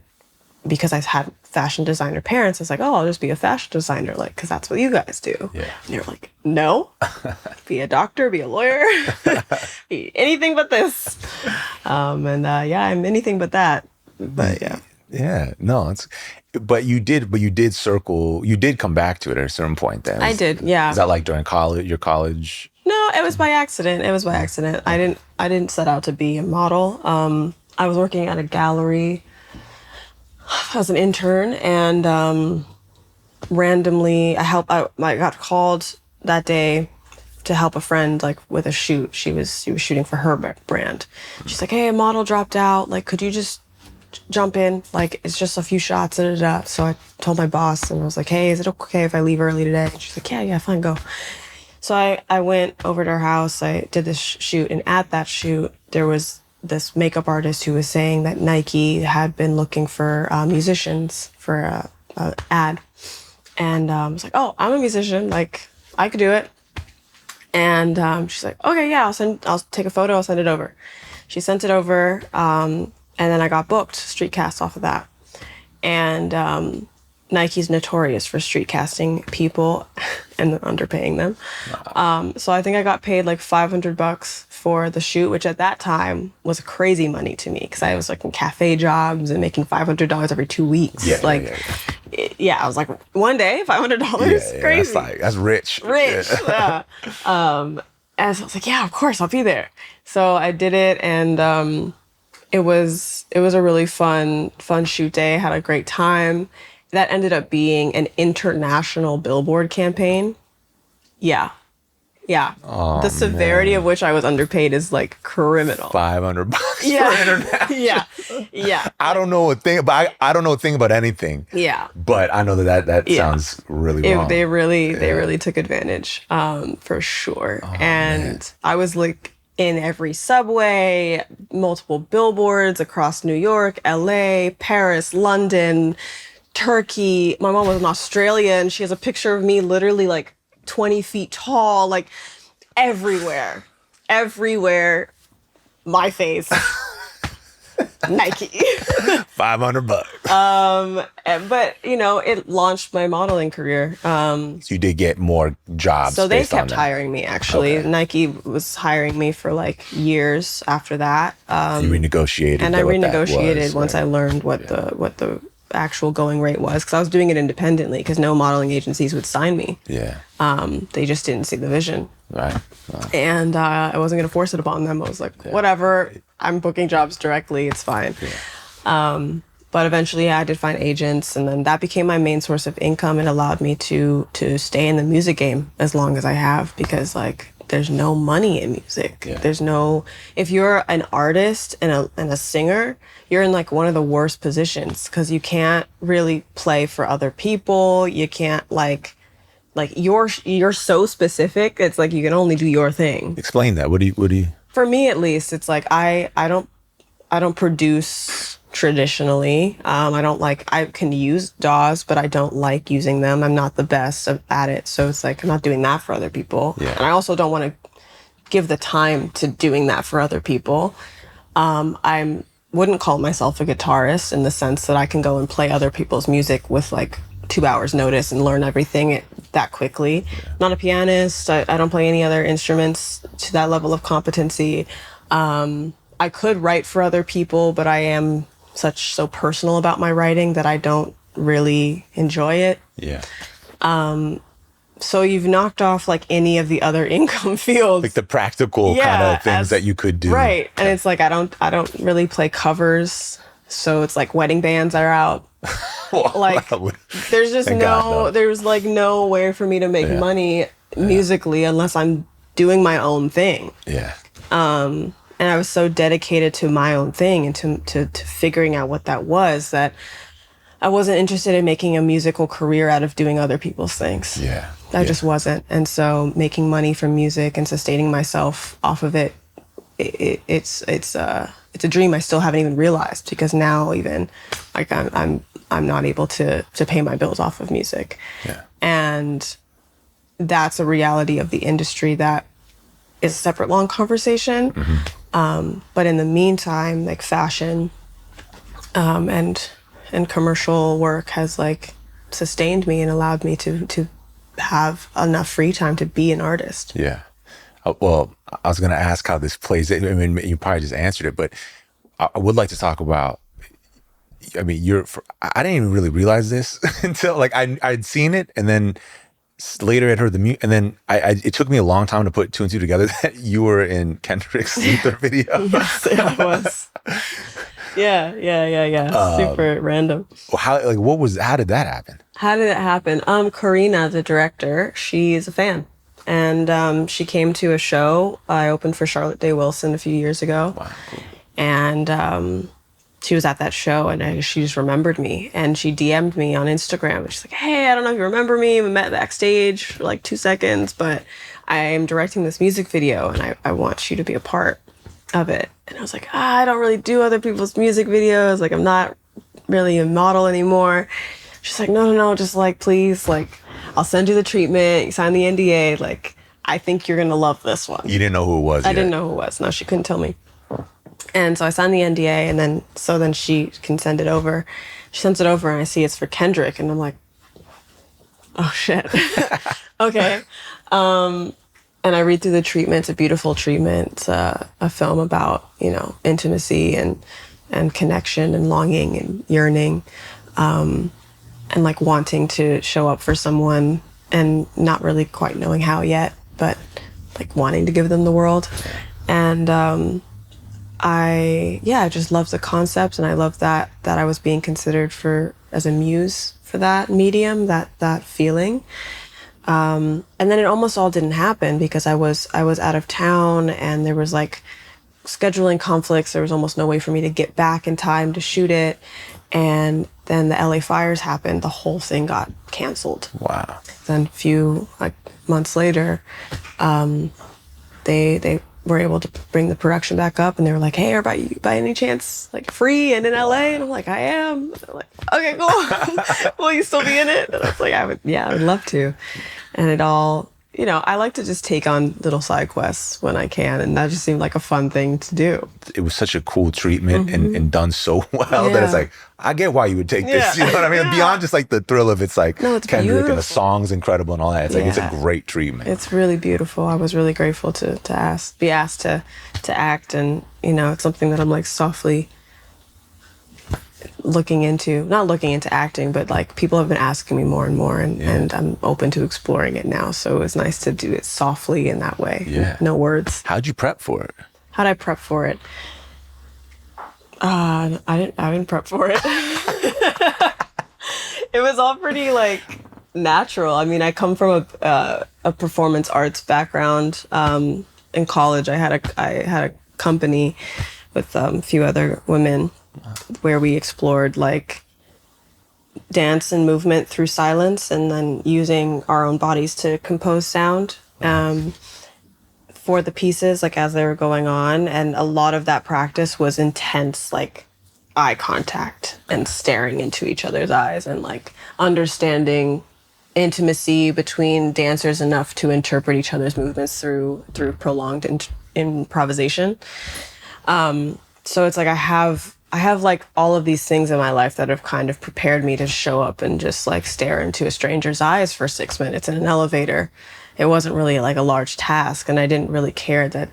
because I had fashion designer parents, I was like, oh, I'll just be a fashion designer, like, because that's what you guys do. Yeah. And they were like, no, be a doctor, be a lawyer, be anything but this. I'm anything but that. But yeah. Yeah, no, but you did come back to it at a certain point then. I did, yeah. Is that like during your college? No, it was by accident. I didn't set out to be a model. I was working at a gallery as an intern, and randomly I got called that day to help a friend, like, with a shoot. She was shooting for her brand. She's like, hey, a model dropped out. Like, could you just jump in? Like, it's just a few shots. So I told my boss, and I was like, hey, is it okay if I leave early today? And she's like, yeah, fine, go. So I went over to her house. I did this shoot, and at that shoot, there was this makeup artist who was saying that Nike had been looking for musicians for a ad. And I was like, oh, I'm a musician. Like, I could do it. And she's like, okay, yeah, I'll take a photo. I'll send it over. She sent it over. And then I got booked street cast off of that. And Nike's notorious for street casting people and underpaying them. So I think I got paid like $500 for the shoot, which at that time was crazy money to me, because I was like in cafe jobs and making $500 every 2 weeks. I was like, one day, $500, crazy. That's rich. Rich, yeah. And so I was like, yeah, of course, I'll be there. So I did it, and it was a really fun shoot day. I had a great time. That ended up being an international billboard campaign. Yeah. Oh, the severity of which I was underpaid is, like, criminal. $500 for international. Yeah. I don't know a thing, but I don't know a thing about anything. Yeah. But I know that sounds really wrong. They really took advantage, for sure. Man. I was, like, in every subway, multiple billboards across New York, LA, Paris, London, Turkey. My mom was in Australia, and she has a picture of me literally, like, 20 feet tall, like, everywhere, my face. Nike. $500. But, you know, it launched my modeling career. So you did get more jobs. So they kept hiring me, actually. Okay. Nike was hiring me for, like, years after that. You renegotiated. And I renegotiated once I learned what the actual going rate was, because I was doing it independently, because no modeling agencies would sign me. Yeah. They just didn't see the vision. Right. And I wasn't going to force it upon them. I was like, whatever, I'm booking jobs directly, it's fine. Yeah. But eventually I did find agents, and then that became my main source of income. It allowed me to stay in the music game as long as I have, because, like, there's no money in music. Yeah. There's no, if you're an artist and a singer, you're in, like, one of the worst positions, because you can't really play for other people. You can't, like you're so specific. It's like you can only do your thing. Explain that. What do you? For me, at least, it's like I don't produce traditionally. I can use DAWs, but I don't like using them. I'm not the best at it. So it's like, I'm not doing that for other people. Yeah. And I also don't want to give the time to doing that for other people. I'm wouldn't call myself a guitarist in the sense that I can go and play other people's music with like 2 hours notice and learn everything that quickly. Not a pianist. I don't play any other instruments to that level of competency. I could write for other people, but I am so personal about my writing that I don't really enjoy it. Yeah. So you've knocked off like any of the other income fields, Like the practical kind of things that you could do. right? And it's like I don't really play covers, so it's like wedding bands are out. Like there's just there's like no way for me to make money musically unless I'm doing my own thing. Yeah. And I was so dedicated to my own thing and to figuring out what that was that I wasn't interested in making a musical career out of doing other people's things. Yeah. I just wasn't. And so making money from music and sustaining myself off of it, it's a dream I still haven't even realized, because now even like I'm not able to pay my bills off of music. Yeah. And that's a reality of the industry that is a separate long conversation. But in the meantime, like fashion and commercial work has like sustained me and allowed me to have enough free time to be an artist. Yeah. Well, I was going to ask how this plays. I mean, you probably just answered it, but I would like to talk about, I mean, I didn't even really realize this until like I'd seen it, and then later I'd heard the music, and then it took me a long time to put two and two together that you were in Kendrick's Tether video. Yes, it was. Yeah. Super random. How did that happen? How did it happen? Karina, the director, she's a fan. And she came to a show I opened for Charlotte Day Wilson a few years ago. Wow. Cool. And she was at that show, and she just remembered me. And she DM'd me on Instagram. And she's like, hey, I don't know if you remember me. We met backstage for like 2 seconds, but I am directing this music video, and I want you to be a part of it. And I was like, I don't really do other people's music videos. Like, I'm not really a model anymore. She's like, no, just like, please, like, I'll send you the treatment. You sign the NDA. Like, I think you're going to love this one. You didn't know who it was I didn't know who it was. No, she couldn't tell me. And so I signed the NDA, and then she can send it over. She sends it over, and I see it's for Kendrick, and I'm like, oh shit. Okay. And I read through the treatment. It's a beautiful treatment. It's a film about, intimacy and connection and longing and yearning, and like wanting to show up for someone and not really quite knowing how yet, but like wanting to give them the world. And I just love the concept, and I love that I was being considered as a muse for that medium, that feeling. And then it almost all didn't happen because I was out of town, and there was like scheduling conflicts. There was almost no way for me to get back in time to shoot it. And then the LA fires happened. The whole thing got canceled. Wow. Then a few months later, they were able to bring the production back up, and they were like, hey, are you by any chance like free and in LA? And I'm like, I am. And they're like, okay, cool. Will you still be in it? And I was like, I would love to. And it all, I like to just take on little side quests when I can, and that just seemed like a fun thing to do. It was such a cool treatment and done so well that it's like, I get why you would take this. You know what I mean? Yeah. Beyond just like the thrill of it's like it's Kendrick beautiful. And the song's incredible and all that. It's like, it's a great treatment. It's really beautiful. I was really grateful to be asked to act, and it's something that I'm like softly not looking into acting, but like people have been asking me more and more, and I'm open to exploring it now. So it's nice to do it softly in that way. Yeah. No words. How'd you prep for it? How'd I prep for it? I didn't prep for it. It was all pretty like natural. I mean, I come from a performance arts background. In college, I had a company with a few other women where we explored like dance and movement through silence, and then using our own bodies to compose sound for the pieces, like as they were going on. And a lot of that practice was intense, like eye contact and staring into each other's eyes, and like understanding intimacy between dancers enough to interpret each other's movements through prolonged improvisation. So it's like I have I have like all of these things in my life that have kind of prepared me to show up and just like stare into a stranger's eyes for 6 minutes in an elevator. It wasn't really like a large task, and I didn't really care that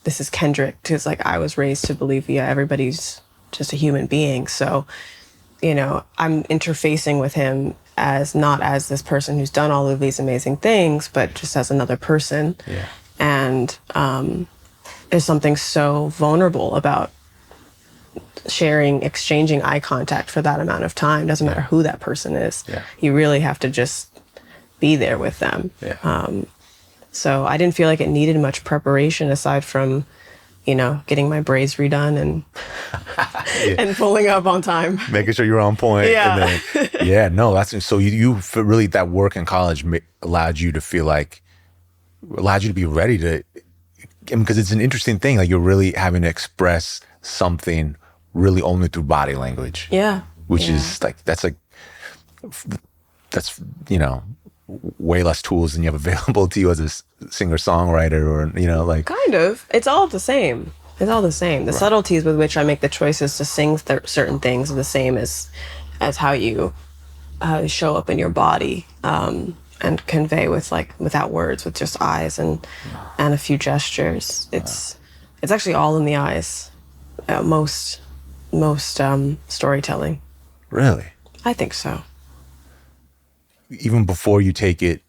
this is Kendrick, because like I was raised to believe, yeah, everybody's just a human being. So, you know, I'm interfacing with him as not as this person who's done all of these amazing things, but just as another person. Yeah. And there's something so vulnerable about exchanging eye contact for that amount of time. Doesn't matter who that person is. Yeah. You really have to just be there with them. Yeah. So I didn't feel like it needed much preparation aside from, you know, getting my braids redone and and pulling up on time. Making sure you're on point. Yeah. And then, no, that's so you really, that work in college allowed you to be ready to, because it's an interesting thing. Like, you're really having to express something really only through body language. Yeah. Which is like, that's, you know, way less tools than you have available to you as a singer-songwriter, or, you know, like. Kind of. It's all the same. It's all the same. The subtleties with which I make the choices to sing certain things are the same as how you show up in your body, and convey without words, with just eyes and a few gestures. It's actually all in the eyes. Most storytelling. Really? I think so. Even before you take it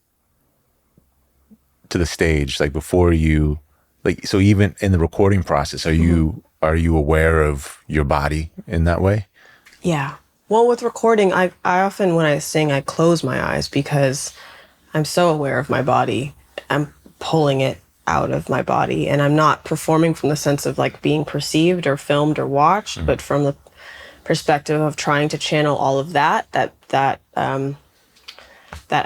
to the stage, like before you, like, so even in the recording process, are you aware of your body in that way? Yeah. Well, with recording, I often, when I sing, I close my eyes because I'm so aware of my body. I'm pulling it out of my body, and I'm not performing from the sense of like being perceived or filmed or watched, but from the perspective of trying to channel all of that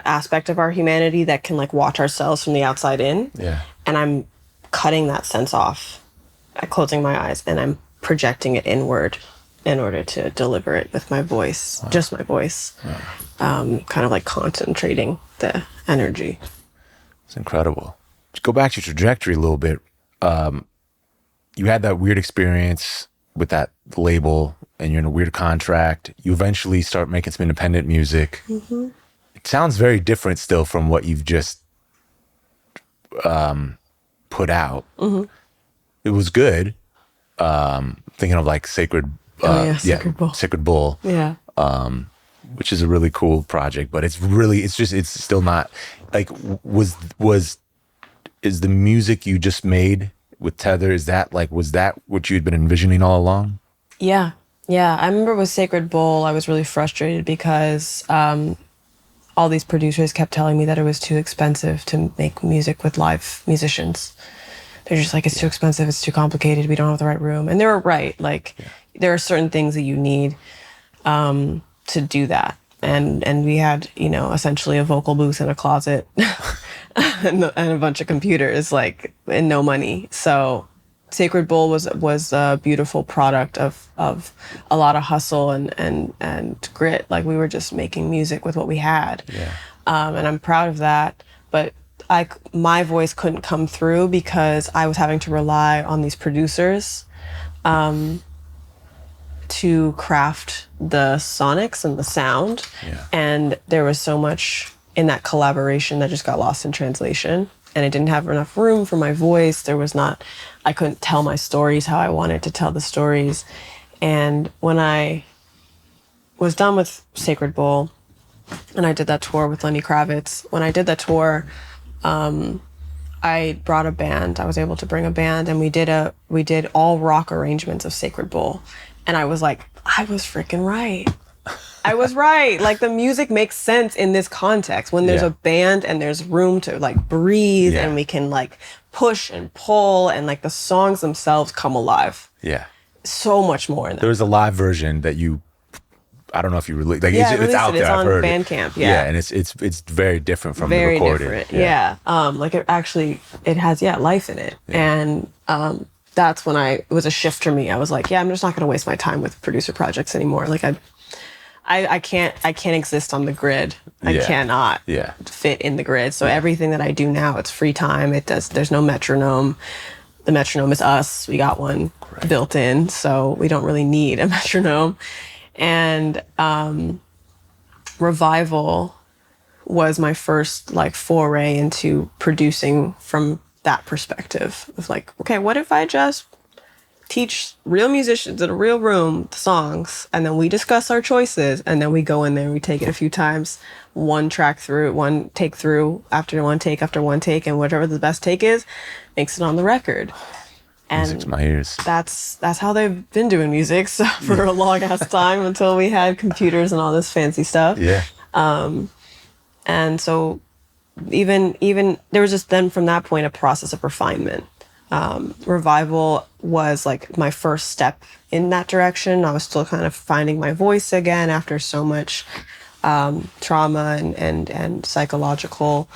aspect of our humanity that can like watch ourselves from the outside in. Yeah. And I'm cutting that sense off by closing my eyes, and I'm projecting it inward in order to deliver it with my voice, just my voice. Kind of like concentrating the energy. It's incredible. To go back to your trajectory a little bit, you had that weird experience with that label, and you're in a weird contract. You eventually start making some independent music. Mm-hmm. It sounds very different still from what you've just put out. Mm-hmm. It was good. Thinking of like Sacred Bull. Sacred Bull. Yeah. Which is a really cool project, but it's still not like, is the music you just made with Tether, was that what you'd been envisioning all along? Yeah. I remember with Sacred Bull, I was really frustrated because all these producers kept telling me that it was too expensive to make music with live musicians. They're just like, it's too expensive, it's too complicated, we don't have the right room. And they were right. Like, there are certain things that you need to do that. And we had, you know, essentially a vocal booth in a closet and a bunch of computers, like, and no money. So Sacred Bull was a beautiful product of a lot of hustle and grit. Like, we were just making music with what we had. Yeah. And I'm proud of that. But my voice couldn't come through because I was having to rely on these producers to craft the sonics and the sound. Yeah. And there was so much in that collaboration that just got lost in translation. And I didn't have enough room for my voice. I couldn't tell my stories how I wanted to tell the stories. And when I was done with Sacred Bull, and I did that tour with Lenny Kravitz, when I did that tour, I brought a band. I was able to bring a band, and we did all rock arrangements of Sacred Bull. And I was like, I was freaking right. I was right. Like, the music makes sense in this context when there's a band and there's room to like breathe and we can like push and pull, and like the songs themselves come alive. Yeah. So much more in that. There was a live version that I don't know if you released, like, it's out there. I've heard it. It's on Bandcamp. Yeah. And it's very different from very the recorded. Different. Yeah. Like, it has life in it. Yeah. And that's when it was a shift for me. I was like, I'm just not going to waste my time with producer projects anymore. Like, I can't exist on the grid. I cannot fit in the grid. So everything that I do now, it's free time. There's no metronome. the metronome is us. We got one built in, so we don't really need a metronome. And Revival was my first like foray into producing from that perspective of like, okay, what if I just teach real musicians in a real room the songs, and then we discuss our choices, and then we go in there and we take it a few times, one take through after one take, and whatever the best take is, makes it on the record. And music's my ears. That's how they've been doing music for a long ass time until we had computers and all this fancy stuff. Yeah. And so even there was just then from that point a process of refinement. Revival was like my first step in that direction. I was still kind of finding my voice again after so much trauma and psychological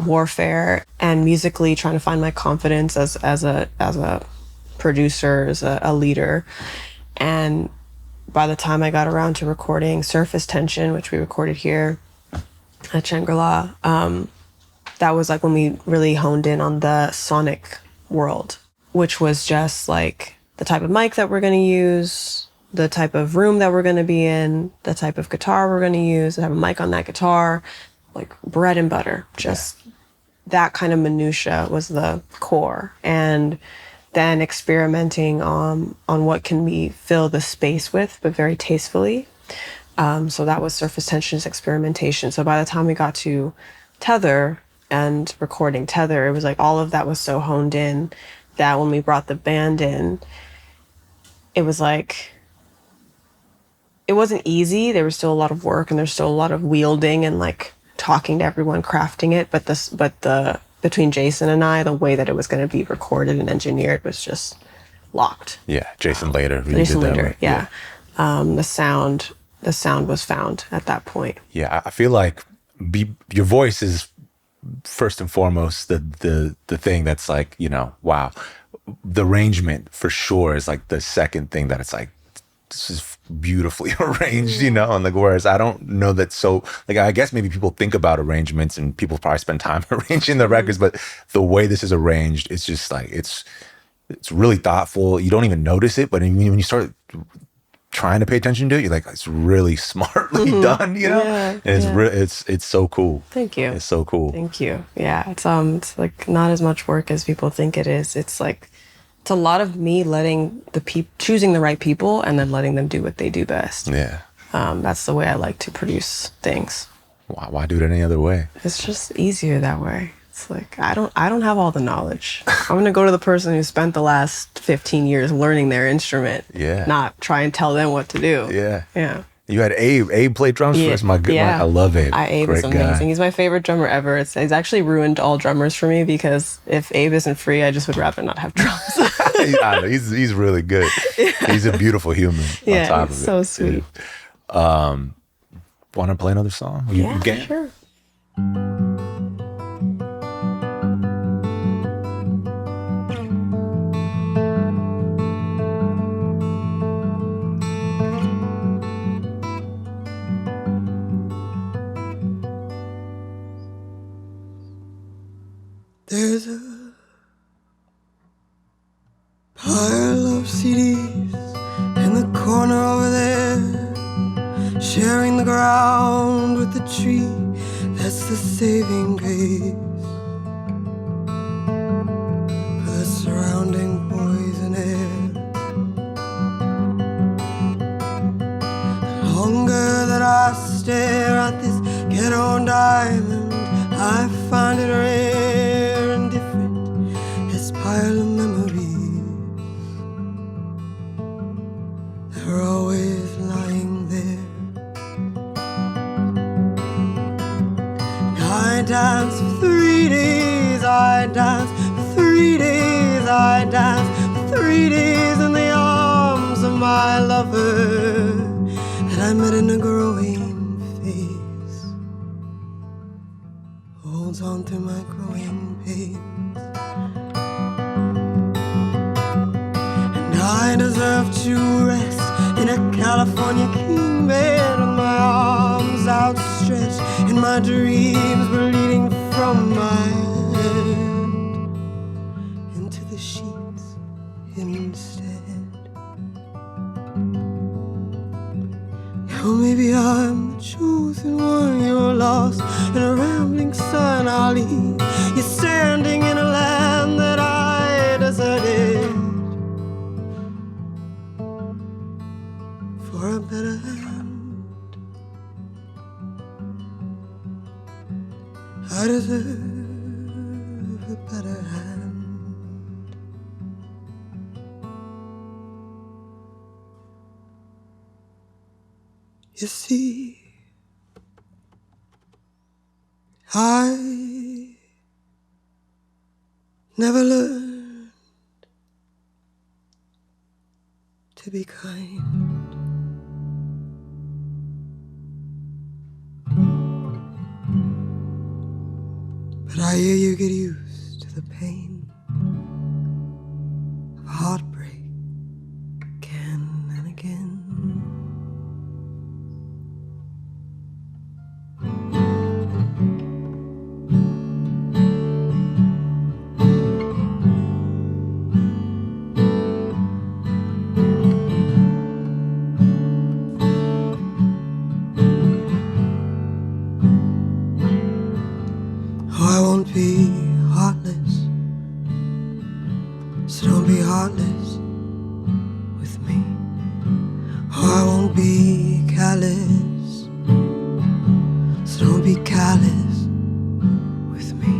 warfare, and musically trying to find my confidence as a producer, as a leader. And by the time I got around to recording Surface Tension, which we recorded here at Shangri-La, that was like when we really honed in on the sonic world, which was just like the type of mic that we're going to use, the type of room that we're going to be in, the type of guitar we're going to use, the type of mic on that guitar, like bread and butter. Just that kind of minutia was the core. And then experimenting on what can we fill the space with, but very tastefully. So that was Surface Tension's experimentation. So by the time we got to Tether and recording Tether, it was like all of that was so honed in that when we brought the band in, it was like, it wasn't easy. There was still a lot of work, and there's still a lot of wielding and like talking to everyone, crafting it. But between Jason and I, the way that it was going to be recorded and engineered was just locked. Yeah, Jason Later. Jason Later, yeah. The sound was found at that point. Yeah, I feel like your voice is first and foremost the thing that's like, you know, wow. The arrangement for sure is like the second thing that it's like, this is beautifully arranged, you know, and like, whereas I don't know that. So like, I guess maybe people think about arrangements and people probably spend time arranging the records, but the way this is arranged, it's just like, it's really thoughtful. You don't even notice it, but when you start trying to pay attention to it, you're like, it's really smartly done, you know? Yeah, and it's so cool. Thank you. It's so cool. Thank you. Yeah, it's like not as much work as people think it is. It's like, it's a lot of me letting choosing the right people and then letting them do what they do best. Yeah. That's the way I like to produce things. Why do it any other way? It's just easier that way. It's like, I don't have all the knowledge. I'm going to go to the person who spent the last 15 years learning their instrument. Yeah. Not try and tell them what to do. Yeah. Yeah. You had Abe. Abe played drums for us. I love Abe. Abe is amazing. Guy. He's my favorite drummer ever. It's actually ruined all drummers for me, because if Abe isn't free, I just would rather not have drums. I know, he's really good. Yeah. He's a beautiful human. Yeah, on top he's of so it. sweet. Yeah. Want to play another song? Yeah, you can? Sure. There's a pile of CDs in the corner over there, sharing the ground with the tree. That's the saving grace for the surrounding poison air. The longer that I stare at this ghetto island, I find it rare and different, this pile of memories. They're always lying there. And I dance for 3 days, I dance for 3 days, I dance for 3 days in the arms of my lover that I met in a growing phase. Holds on to my growing pains. And I deserve to rest in a California king bed with my arms outstretched and my dreams bleeding from my head into the sheets. instead. Now maybe I'm the chosen one, you're lost in a rambling sun. I'll leave you standing in a land that I deserted for a better hand. I deserve a better hand. You see, I never learned to be kind. But I hear you get used to the pain of heartbreak again and again. I won't be heartless, so don't be heartless with me. I won't be callous, so don't be callous with me.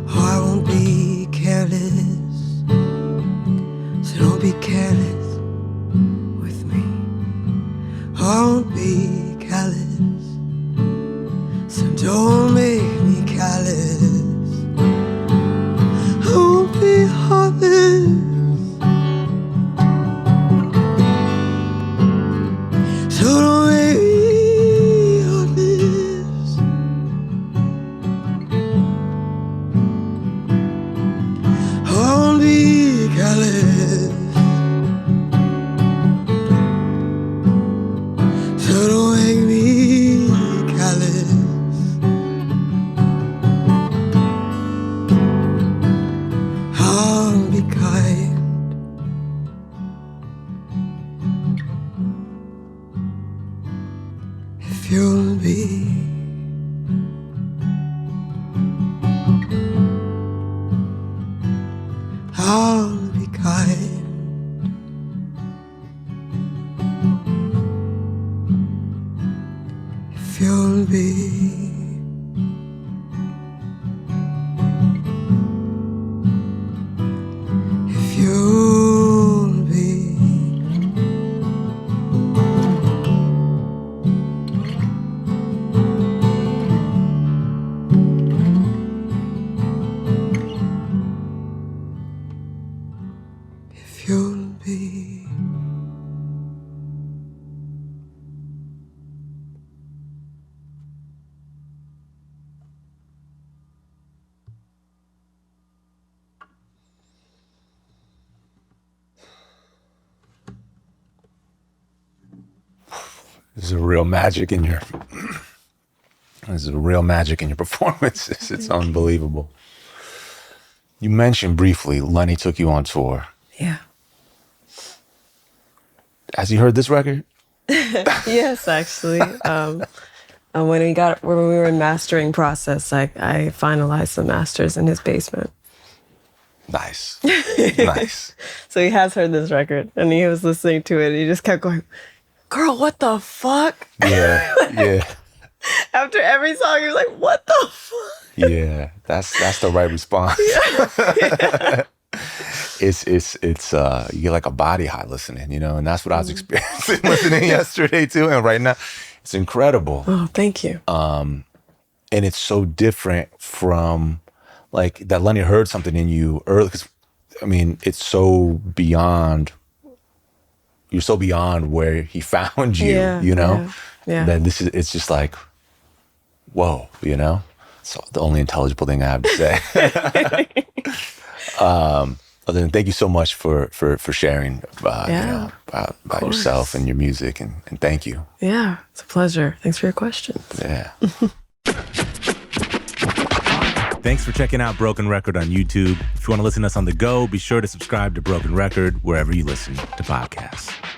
I won't be careless, so don't be careless with me. I won't be callous, so don't make me callous. I won't be heartless, so don't make me heartless. I won't be callous, so don't make me callous. I'll be kind if you'll be. I'll be kind if you'll be. If you'll be. If you'll be. There's a real magic in your there's a real magic in your performances. It's unbelievable. You mentioned briefly Lenny took you on tour. Yeah. Has he heard this record? Yes, actually. When we were in mastering process, I finalized the masters in his basement. Nice. Nice. So he has heard this record, and he was listening to it, and he just kept going, "Girl, what the fuck?" Yeah, yeah. After every song, he was like, "What the fuck?" Yeah, that's the right response. Yeah. It's you get like a body high listening, you know, and that's what I was experiencing listening yesterday too, and right now it's incredible. Oh, thank you. And it's so different from like that Lenny heard something in you early, because I mean it's so beyond. You're so beyond where he found you, Yeah, you know. Yeah. Then it's just like, whoa, you know. It's the only intelligible thing I have to say. Other than thank you so much for sharing you know, about yourself and your music, and thank you. Yeah, it's a pleasure. Thanks for your questions. Yeah. Thanks for checking out Broken Record on YouTube. If you want to listen to us on the go, be sure to subscribe to Broken Record wherever you listen to podcasts.